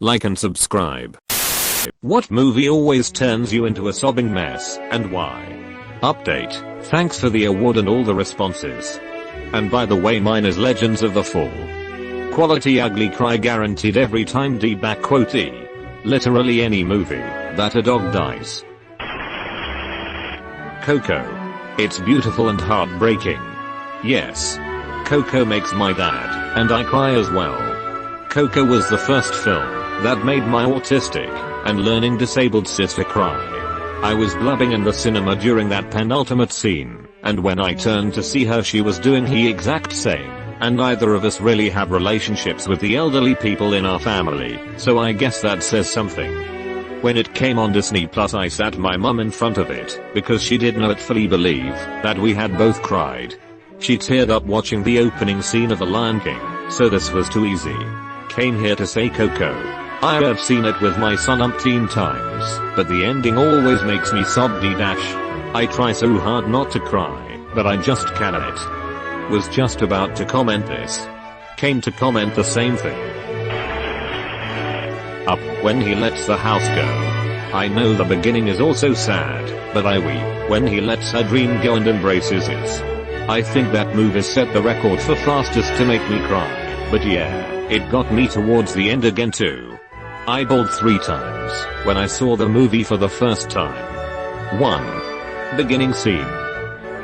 like and subscribe. What movie always turns you into a sobbing mess, and why? Update. Thanks for the award and all the responses. And by the way, mine is Legends of the Fall. Quality ugly cry guaranteed every time. D-quote-E. Literally any movie that a dog dies. Coco. It's beautiful and heartbreaking. Yes. Coco makes my dad and I cry as well. Coco was the first film that made my autistic and learning disabled sister cry. I was blubbing in the cinema during that penultimate scene, and when I turned to see her she was doing the exact same, and neither of us really have relationships with the elderly people in our family, so I guess that says something. When it came on Disney Plus I sat my mum in front of it, because she did not fully believe that we had both cried. She teared up watching the opening scene of The Lion King, so this was too easy. Came here to say Coco. I have seen it with my son umpteen times, but the ending always makes me sob. I try so hard not to cry, but I just cannot. Was just about to comment this. Came to comment the same thing. Up when he lets the house go. I know the beginning is also sad, but I weep when he lets her dream go and embraces it. I think that movie set the record for fastest to make me cry, but yeah, it got me towards the end again too. I bawled 3 times when I saw the movie for the first time. 1. Beginning scene.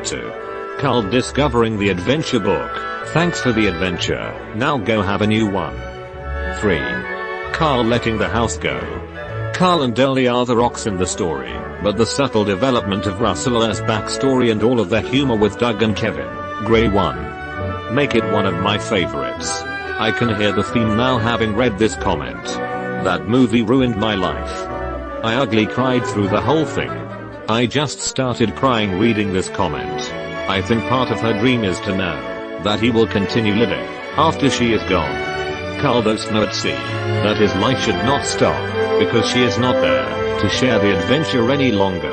2. Carl discovering the adventure book. Thanks for the adventure, now go have a new one. 3. Carl letting the house go. Carl and Dolly are the rocks in the story, but the subtle development of Russell's backstory and all of their humor with Doug and Kevin, Gray 1. Make it one of my favorites. I can hear the theme now having read this comment. That movie ruined my life. I ugly cried through the whole thing. I just started crying reading this comment. I think part of her dream is to know that he will continue living after she is gone. Carl does not see that his life should not stop because she is not there to share the adventure any longer.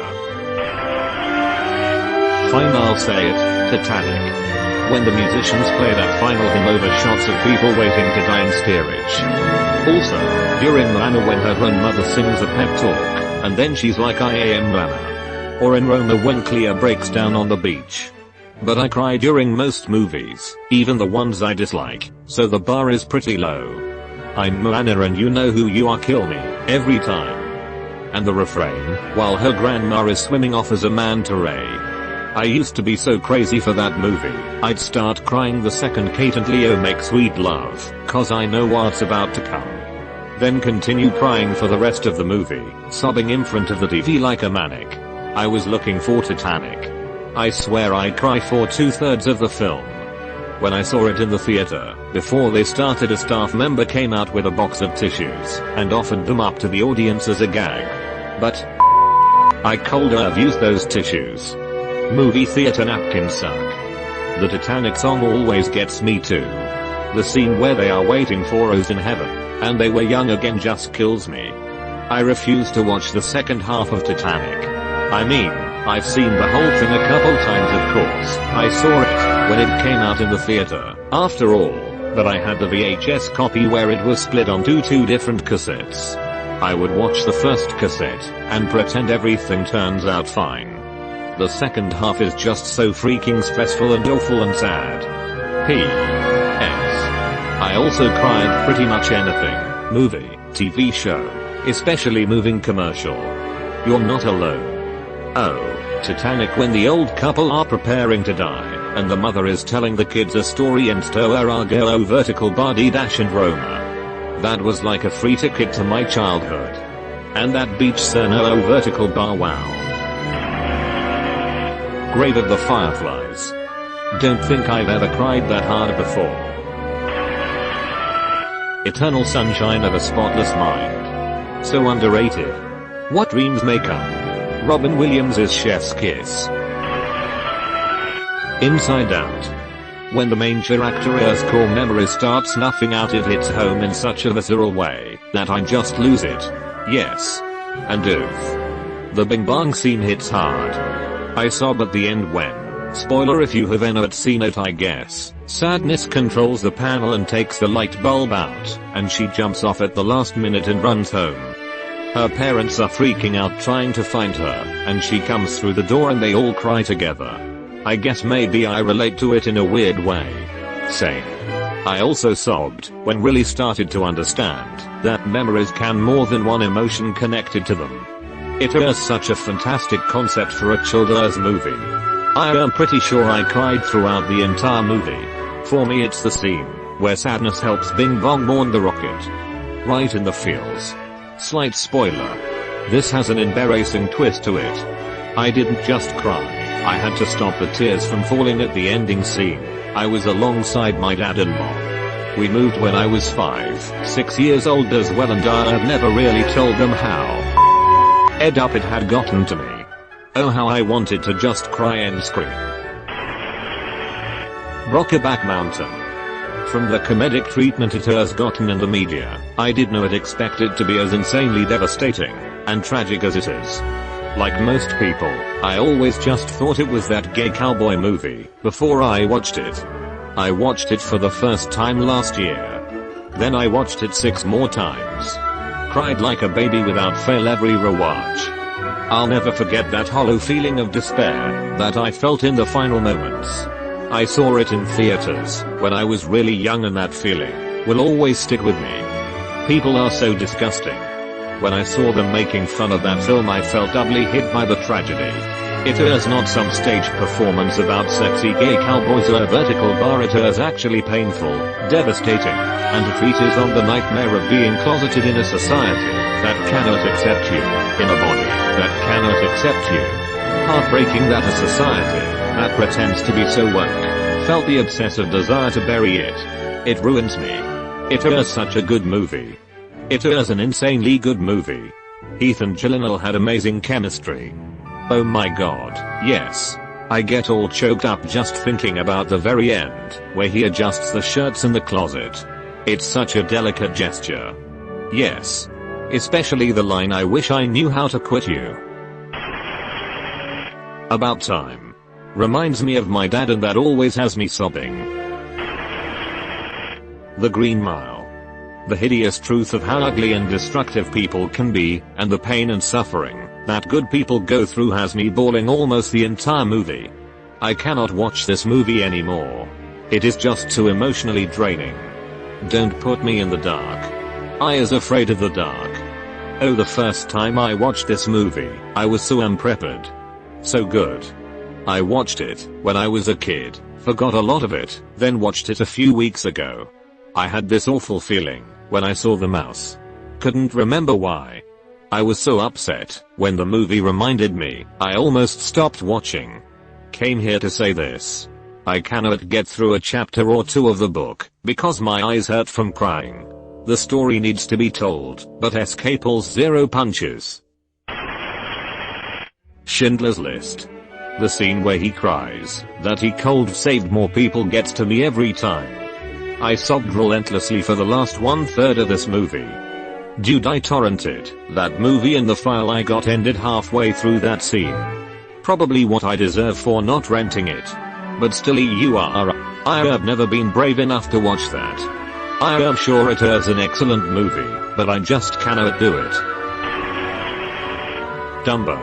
Fine, I'll say it, Titanic. When the musicians play that final hymn over shots of people waiting to die in steerage. Also, during Moana when her grandmother sings a pep talk, and then she's like I am Moana. Or in Roma when Clea breaks down on the beach. But I cry during most movies, even the ones I dislike, so the bar is pretty low. I'm Moana and you know who you are, kill me, every time. And the refrain, while her grandma is swimming off as a manta ray. I used to be so crazy for that movie, I'd start crying the second Kate and Leo make sweet love, cause I know what's about to come. Then continue crying for the rest of the movie, sobbing in front of the TV like a manic. I was looking for Titanic. I swear I cried for 2/3 of the film. When I saw it in the theater, before they started a staff member came out with a box of tissues, and offered them up to the audience as a gag. But I could have used those tissues. Movie theater napkins suck. The Titanic song always gets me too. The scene where they are waiting for Rose in heaven, and they were young again just kills me. I refuse to watch the second half of Titanic. I mean, I've seen the whole thing a couple times of course. I saw it when it came out in the theater, after all, but I had the VHS copy where it was split onto 2 different cassettes. I would watch the first cassette, and pretend everything turns out fine. The second half is just so freaking stressful and awful and sad. P.S. I also cried pretty much anything, movie, TV show, especially moving commercial. You're not alone. Oh, Titanic when the old couple are preparing to die, and the mother is telling the kids a story and Stoarago vertical body dash and Roma. That was like a free ticket to my childhood. And that beach Cerno vertical bar, wow. Grave of the Fireflies. Don't think I've ever cried that hard before. Eternal Sunshine of a Spotless Mind. So underrated. What dreams may come. Robin Williams' Chef's Kiss. Inside Out. When the main character's core memory starts snuffing out, it hits home in such a visceral way that I just lose it. Yes. And oof. The Bing Bong scene hits hard. I sob at the end when Spoiler if you have not seen it, I guess. Sadness controls the panel and takes the light bulb out, and she jumps off at the last minute and runs home. Her parents are freaking out trying to find her, and she comes through the door and they all cry together. I guess maybe I relate to it in a weird way. Same. I also sobbed when really started to understand that memories can more than one emotion connected to them. It is such a fantastic concept for a children's movie. I am pretty sure I cried throughout the entire movie. For me it's the scene where sadness helps Bing Bong mourn the rocket. Right in the feels. Slight spoiler. This has an embarrassing twist to it. I didn't just cry, I had to stop the tears from falling at the ending scene. I was alongside my dad and mom. We moved when I was 6 years old as well, and I have never really told them how up it had gotten to me. Oh, how I wanted to just cry and scream. Brokeback Mountain. From the comedic treatment it has gotten in the media, I did not expect it to be as insanely devastating and tragic as it is. Like most people, I always just thought it was that gay cowboy movie before I watched it. I watched it for the first time last year. Then I watched it 6 more times. Cried like a baby without fail every rewatch. I'll never forget that hollow feeling of despair that I felt in the final moments. I saw it in theaters when I was really young, and that feeling will always stick with me. People are so disgusting. When I saw them making fun of that film, I felt doubly hit by the tragedy. It is not some staged performance about sexy gay cowboys or a vertical bar. It is actually painful, devastating, and a treatise on the nightmare of being closeted in a society that cannot accept you, in a body that cannot accept you. Heartbreaking that a society that pretends to be so woke felt the obsessive desire to bury it. It ruins me. It is such a good movie. It is an insanely good movie. Heath and Gyllenhaal had amazing chemistry. Oh my god, yes. I get all choked up just thinking about the very end, where he adjusts the shirts in the closet. It's such a delicate gesture. Yes. Especially the line, "I wish I knew how to quit you." About Time. Reminds me of my dad, and that always has me sobbing. The Green Mile. The hideous truth of how ugly and destructive people can be, and the pain and suffering that good people go through has me bawling almost the entire movie. I cannot watch this movie anymore. It is just too emotionally draining. Don't put me in the dark. I is afraid of the dark. Oh, the first time I watched this movie, I was so unprepared. So good. I watched it when I was a kid, forgot a lot of it, then watched it a few weeks ago. I had this awful feeling when I saw the mouse. Couldn't remember why. I was so upset when the movie reminded me, I almost stopped watching. Came here to say this. I cannot get through a chapter or 2 of the book because my eyes hurt from crying. The story needs to be told, but SK pulls 0 punches. Schindler's List. The scene where he cries that he cold saved more people gets to me every time. I sobbed relentlessly for the last 1/3 of this movie. Dude, I torrented that movie and the file I got ended halfway through that scene. Probably what I deserve for not renting it. But still, I have never been brave enough to watch that. I am sure it is an excellent movie, but I just cannot do it. Dumbo.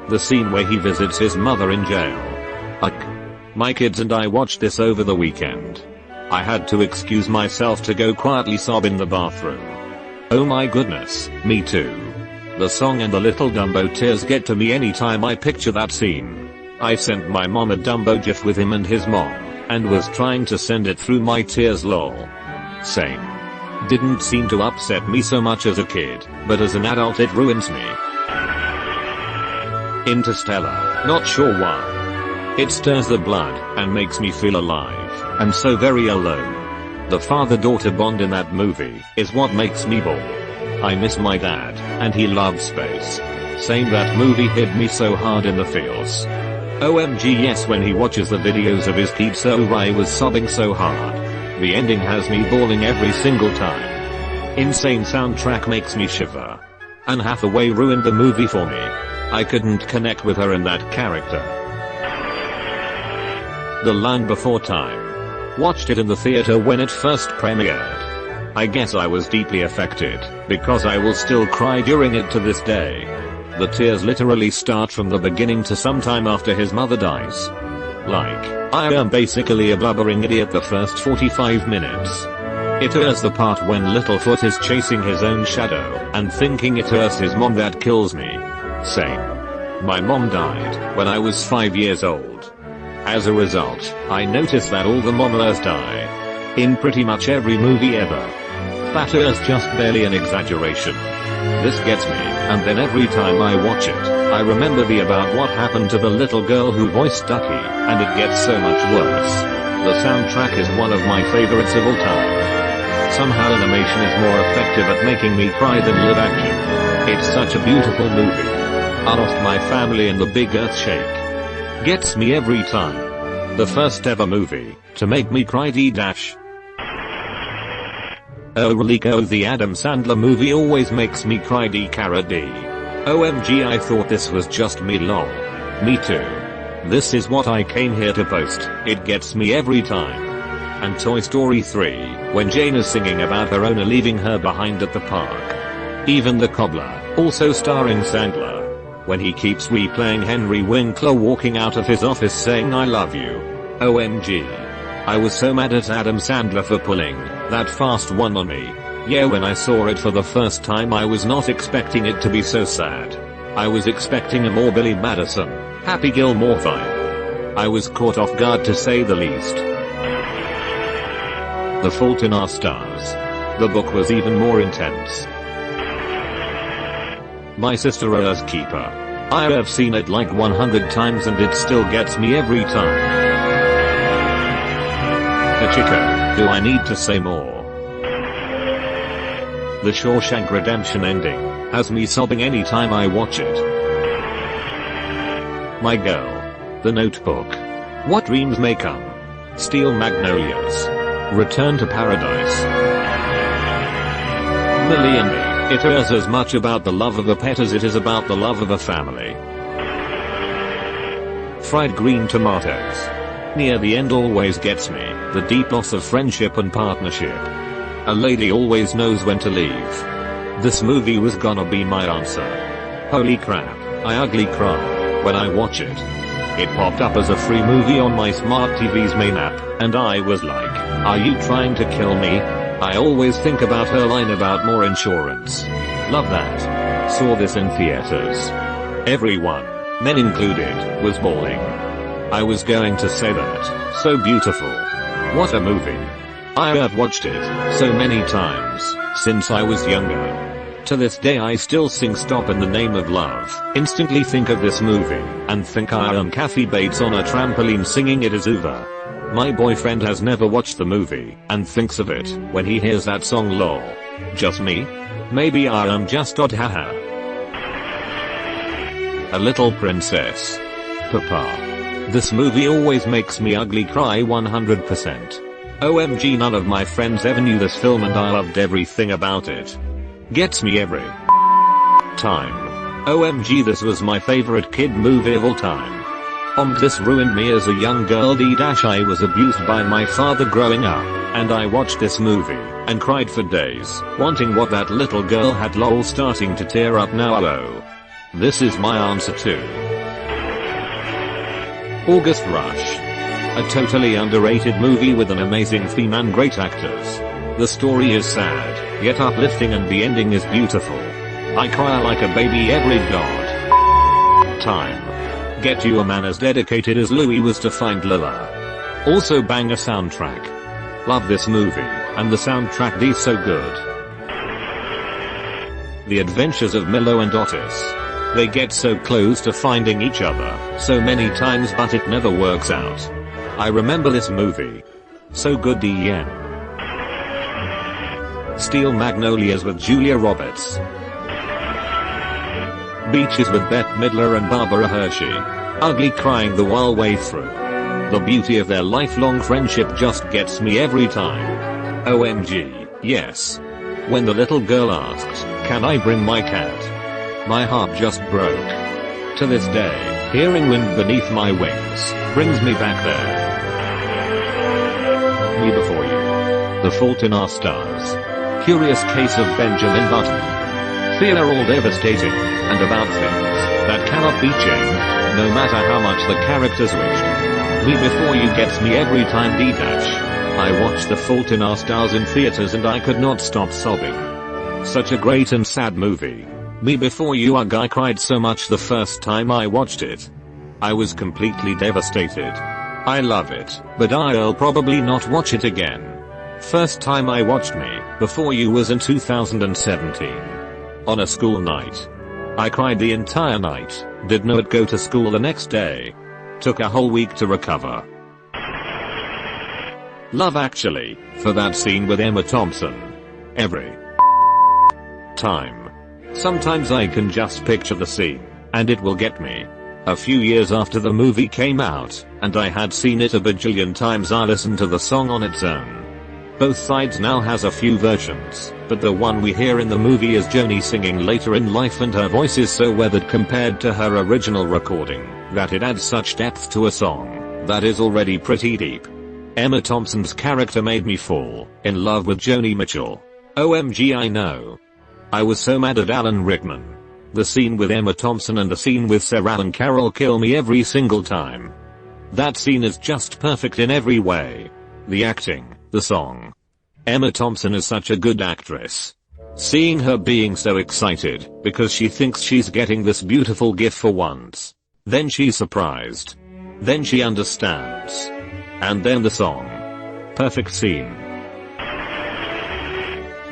The scene where he visits his mother in jail. My kids and I watched this over the weekend. I had to excuse myself to go quietly sob in the bathroom. Oh my goodness, me too. The song and the little Dumbo tears get to me anytime I picture that scene. I sent my mom a Dumbo gif with him and his mom, and was trying to send it through my tears, lol. Same. Didn't seem to upset me so much as a kid, but as an adult it ruins me. Interstellar, not sure why. It stirs the blood and makes me feel alive, and so very alone. The father-daughter bond in that movie is what makes me bawl. I miss my dad, and he loves space. Same, that movie hit me so hard in the feels. OMG yes, when he watches the videos of his kids, so I was sobbing so hard. The ending has me bawling every single time. Insane soundtrack makes me shiver. Anne Hathaway ruined the movie for me. I couldn't connect with her and that character. The Land Before Time. Watched it in the theater when it first premiered. I guess I was deeply affected, because I will still cry during it to this day. The tears literally start from the beginning to sometime after his mother dies. Like, I am basically a blubbering idiot the first 45 minutes. It is the part when Littlefoot is chasing his own shadow, and thinking it is his mom that kills me. Same. My mom died when I was 5 years old. As a result, I noticed that all the mommas die. In pretty much every movie ever. That is just barely an exaggeration. This gets me, and then every time I watch it, I remember about what happened to the little girl who voiced Ducky, and it gets so much worse. The soundtrack is one of my favorites of all time. Somehow animation is more effective at making me cry than live action. It's such a beautiful movie. I lost my family in the big earth shake. Gets me every time. The first ever movie to make me cry d-dash. Oh Relico, the Adam Sandler movie always makes me cry d-cara-d. OMG, I thought this was just me lol. Me too. This is what I came here to post, it gets me every time. And Toy Story 3, when Jane is singing about her owner leaving her behind at the park. Even The Cobbler, also starring Sandler. When he keeps replaying Henry Winkler walking out of his office saying I love you. OMG. I was so mad at Adam Sandler for pulling that fast one on me. Yeah, when I saw it for the first time I was not expecting it to be so sad. I was expecting a more Billy Madison, Happy Gilmore vibe. I was caught off guard to say the least. The Fault in Our Stars. The book was even more intense. My sister is Keeper. I have seen it like 100 times and it still gets me every time. Chico, do I need to say more? The Shawshank Redemption ending has me sobbing anytime I watch it. My Girl. The Notebook. What Dreams May Come. Steel Magnolias. Return to Paradise. Millie and Me. It is as much about the love of a pet as it is about the love of a family. Fried Green Tomatoes. Near the end always gets me, the deep loss of friendship and partnership. A lady always knows when to leave. This movie was gonna be my answer. Holy crap, I ugly cry when I watch it. It popped up as a free movie on my smart TV's main app, and I was like, are you trying to kill me? I always think about her line about more insurance. Love that. Saw this in theaters. Everyone, men included, was bawling. I was going to say that. So beautiful. What a movie. I have watched it so many times since I was younger. To this day I still sing Stop in the Name of Love, instantly think of this movie, and think I am Kathy Bates on a trampoline singing It Is Over. My boyfriend has never watched the movie, and thinks of it when he hears that song lol. Just me? Maybe I am just odd haha. A Little Princess. Papa. This movie always makes me ugly cry 100%. OMG, none of my friends ever knew this film and I loved everything about it. Gets me every time. OMG, this was my favorite kid movie of all time. This ruined me as a young girl I was abused by my father growing up, and I watched this movie, and cried for days, wanting what that little girl had lol, starting to tear up now. Oh. This is my answer too. August Rush. A totally underrated movie with an amazing theme and great actors. The story is sad, yet uplifting, and the ending is beautiful. I cry like a baby every god time. Get you a man as dedicated as Louis was to find Lila. Also banger soundtrack. Love this movie, and the soundtrack is so good. The Adventures of Milo and Otis. They get so close to finding each other so many times, but it never works out. I remember this movie. So good. DN. Steel Magnolias with Julia Roberts. Beaches with Bette Midler and Barbara Hershey. Ugly crying the whole way through. The beauty of their lifelong friendship just gets me every time. OMG, yes. When the little girl asked, can I bring my cat? My heart just broke. To this day, hearing Wind Beneath My Wings brings me back there. Me Before You, The Fault in Our Stars, Curious Case of Benjamin Button, Fear All Devastating, and About Things That Cannot Be Changed, no matter how much the characters wished. Me Before You gets me every time. I watched The Fault in Our Stars in theaters and I could not stop sobbing. Such a great and sad movie. Me Before You, I cried so much the first time I watched it. I was completely devastated. I love it, but I'll probably not watch it again. First time I watched Me Before You was in 2017. On a school night. I cried the entire night, did not go to school the next day. Took a whole week to recover. Love Actually, for that scene with Emma Thompson. Every time. Sometimes I can just picture the scene, and it will get me. A few years after the movie came out, and I had seen it a bajillion times, I listened to the song on its own. Both sides now has a few versions, but the one we hear in the movie is Joni singing later in life, and her voice is so weathered compared to her original recording, that it adds such depth to a song that is already pretty deep. Emma Thompson's character made me fall in love with Joni Mitchell. OMG, I know. I was so mad at Alan Rickman. The scene with Emma Thompson and the scene with Sarah and Carol kill me every single time. That scene is just perfect in every way. The acting, the song. Emma Thompson is such a good actress. Seeing her being so excited because she thinks she's getting this beautiful gift for once. Then she's surprised. Then she understands. And then the song. Perfect scene.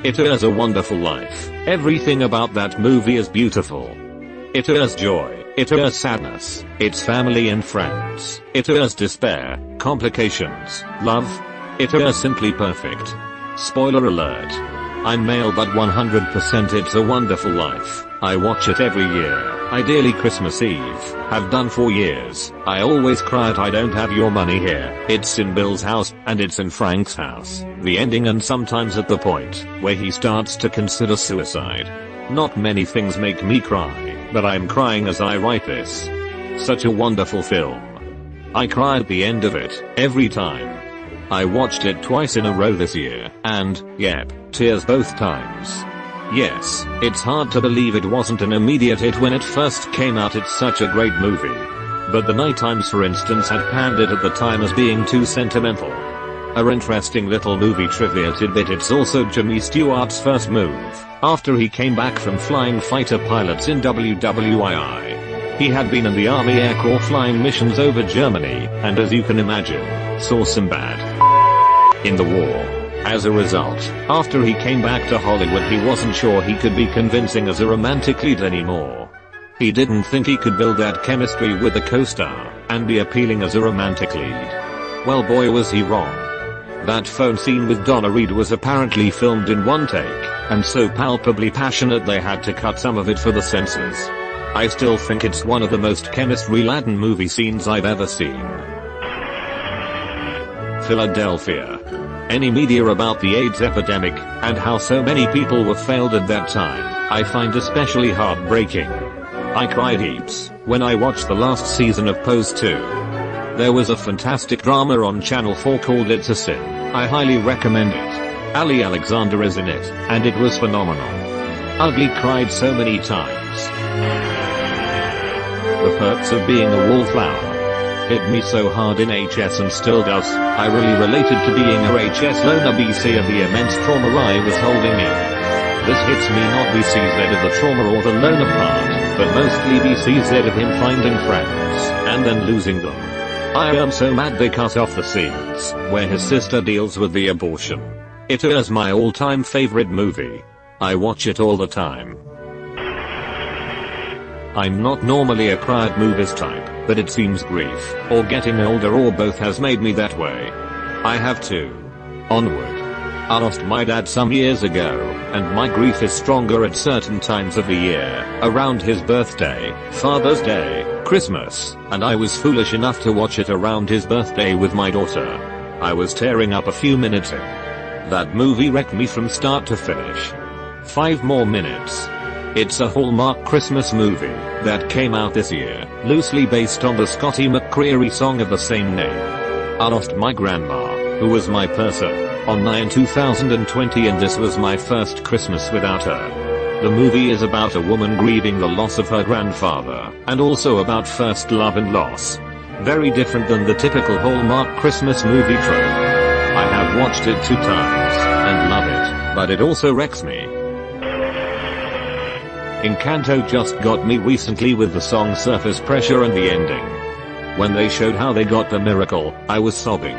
It is a wonderful life. Everything about that movie is beautiful. It is joy. It is sadness. It's family and friends. It is despair, complications, love. It is simply perfect. Spoiler alert. I'm male, but 100% It's a Wonderful Life. I watch it every year. Ideally Christmas Eve. Have done for years. I always cry at I Don't Have Your Money Here. It's in Bill's house, and it's in Frank's house. The ending, and sometimes at the point where he starts to consider suicide. Not many things make me cry, but I'm crying as I write this. Such a wonderful film. I cry at the end of it, every time. I watched it twice in a row this year, and, yep, tears both times. Yes, it's hard to believe it wasn't an immediate hit when it first came out. It's such a great movie. But the Night Times, for instance, had panned it at the time as being too sentimental. A interesting little movie trivia tidbit: it's also Jimmy Stewart's first move, after he came back from flying fighter pilots in WWII. He had been in the Army Air Corps flying missions over Germany, and as you can imagine, saw some bad in the war. As a result, after he came back to Hollywood, he wasn't sure he could be convincing as a romantic lead anymore. He didn't think he could build that chemistry with the co-star and be appealing as a romantic lead. Well, boy, was he wrong. That phone scene with Donna Reed was apparently filmed in one take, and so palpably passionate they had to cut some of it for the censors. I still think it's one of the most chemistry-laden movie scenes I've ever seen. Philadelphia. Any media about the AIDS epidemic, and how so many people were failed at that time, I find especially heartbreaking. I cried heaps when I watched the last season of Pose 2. There was a fantastic drama on Channel 4 called It's a Sin. I highly recommend it. Ali Alexander is in it, and it was phenomenal. Ugly cried so many times. The Perks of Being a Wallflower hit me so hard in HS and still does. I really related to being a HS loner BC of the immense trauma I was holding in. This hits me not BCZ of the trauma or the loner part, but mostly BCZ of him finding friends and then losing them. I am so mad they cut off the scenes where his sister deals with the abortion. It is my all-time favorite movie. I watch it all the time. I'm not normally a cry at movies type, but it seems grief, or getting older, or both has made me that way. I have to. Onward. I lost my dad some years ago, and my grief is stronger at certain times of the year, around his birthday, Father's Day, Christmas, and I was foolish enough to watch it around his birthday with my daughter. I was tearing up a few minutes in. That movie wrecked me from start to finish. 5 more minutes. It's a Hallmark Christmas movie that came out this year, loosely based on the Scotty McCreery song of the same name. I lost my grandma who was my person, on 9/2020, and this was my first Christmas without her. The movie is about a woman grieving the loss of her grandfather, and also about first love and loss. Very different than the typical Hallmark Christmas movie trope. I have watched it 2 times, and love it, but it also wrecks me. Encanto just got me recently with the song Surface Pressure and the ending. When they showed how they got the miracle, I was sobbing.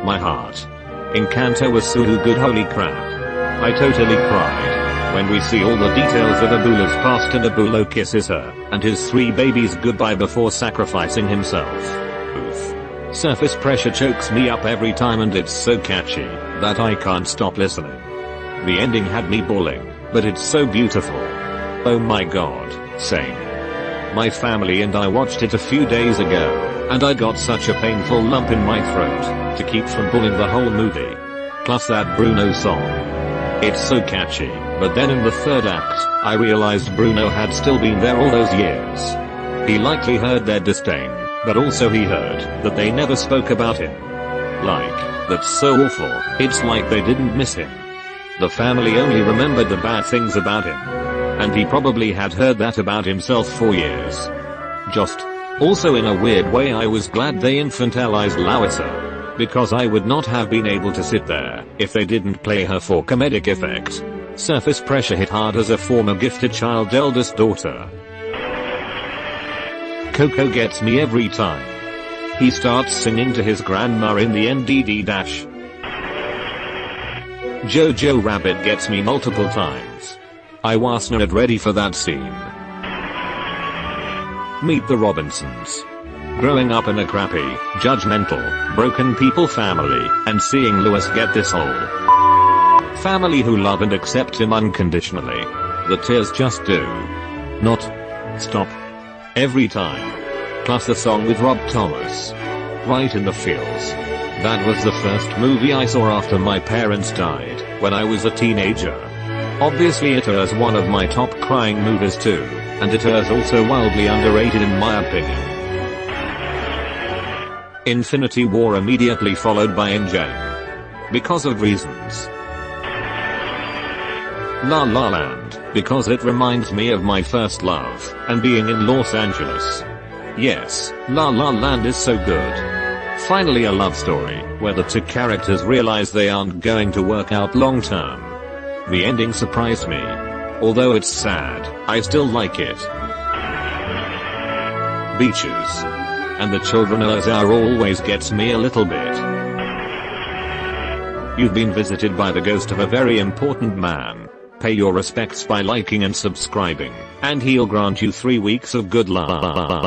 My heart. Encanto was so good, holy crap. I totally cried. When we see all the details of Abula's past and Abulo kisses her, and his 3 babies goodbye before sacrificing himself. Oof. Surface Pressure chokes me up every time, and it's so catchy that I can't stop listening. The ending had me bawling, but it's so beautiful. Oh my god, same. My family and I watched it a few days ago, and I got such a painful lump in my throat to keep from bawling the whole movie. Plus that Bruno song. It's so catchy, but then in the 3rd act, I realized Bruno had still been there all those years. He likely heard their disdain, but also he heard that they never spoke about him. That's so awful. It's like they didn't miss him. The family only remembered the bad things about him. And he probably had heard that about himself for years. Also in a weird way, I was glad they infantilized Louisa, because I would not have been able to sit there if they didn't play her for comedic effect. Surface Pressure hit hard as a former gifted child eldest daughter. Coco gets me every time. He starts singing to his grandma in the NDD dash. Jojo Rabbit gets me multiple times. I was not ready for that scene. Meet the Robinsons. Growing up in a crappy, judgmental, broken people family, and seeing Louis get this whole family who love and accept him unconditionally. The tears just do not stop every time. Plus the song with Rob Thomas. Right in the feels. That was the first movie I saw after my parents died, when I was a teenager. Obviously it is one of my top crying movies too, and it is also wildly underrated in my opinion. Infinity War immediately followed by Endgame. Because of reasons. La La Land, because it reminds me of my first love, and being in Los Angeles. Yes, La La Land is so good. Finally a love story, where the 2 characters realize they aren't going to work out long term. The ending surprised me. Although it's sad, I still like it. Beaches. And the children as are always gets me a little bit. You've been visited by the ghost of a very important man. Pay your respects by liking and subscribing, and he'll grant you 3 weeks of good luck.